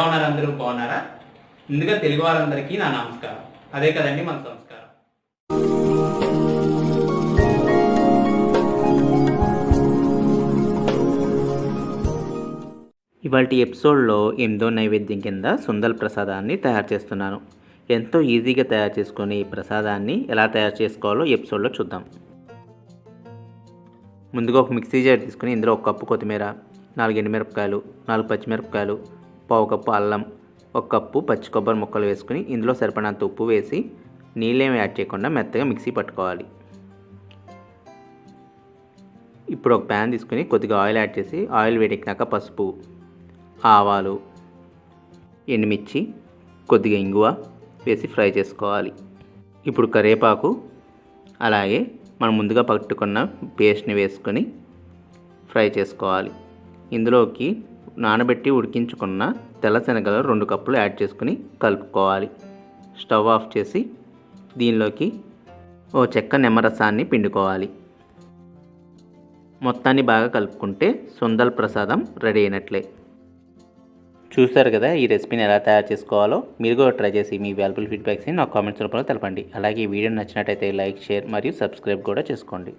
ఉన్నారు? అందరూ బాగున్నారా? ముందుగా తెలుగు వారందరికీ నా నమస్కారం. అదే కదండి మన సంస్కారం. ఇవాళ ఎపిసోడ్లో 8వ నైవేద్యం కింద సుందల్ ప్రసాదాన్ని తయారు చేస్తున్నాను. ఎంతో ఈజీగా తయారు చేసుకుని ఈ ప్రసాదాన్ని ఎలా తయారు చేసుకోవాలో ఎపిసోడ్లో చూద్దాం. ముందుగా ఒక మిక్సీ జార్ తీసుకుని ఇందులో 1 కప్పు కొత్తిమీర, 4 ఎండుమిరపకాయలు, 4 పచ్చిమిరపకాయలు, పావు కప్పు అల్లం, 1 కప్పు పచ్చి కొబ్బరి ముక్కలు వేసుకుని ఇందులో సరిపడినంత ఉప్పు వేసి నీళ్ళేమి యాడ్ చేయకుండా మెత్తగా మిక్సీ పట్టుకోవాలి. ఇప్పుడు ఒక ప్యాన్ తీసుకుని కొద్దిగా ఆయిల్ యాడ్ చేసి ఆయిల్ వేడెక్కినాక పసుపు, ఆవాలు, ఎండుమిర్చి, కొద్దిగా ఇంగువ వేసి ఫ్రై చేసుకోవాలి. ఇప్పుడు కరివేపాకు అలాగే మనం ముందుగా పట్టుకున్న పేస్ట్ని వేసుకొని ఫ్రై చేసుకోవాలి. ఇందులోకి నానబెట్టి ఉడికించుకున్న తెల్ల శనగలు 2 కప్పులు యాడ్ చేసుకుని కలుపుకోవాలి. స్టవ్ ఆఫ్ చేసి దీనిలోకి ఓ చెక్క నిమ్మరసాన్ని పిండుకోవాలి. మొత్తాన్ని బాగా కలుపుకుంటే సుందల్ ప్రసాదం రెడీ అయినట్లే. చూసారు కదా ఈ రెసిపీని ఎలా తయారు చేసుకోవాలో. మీరు కూడా ట్రై చేసి మీ వాల్యుబుల్ ఫీడ్బ్యాక్స్ని నాకు కామెంట్స్ రూపంలో తెలపండి. అలాగే ఈ వీడియో నచ్చినట్టయితే లైక్, షేర్ మరియు సబ్స్క్రైబ్ కూడా చేసుకోండి.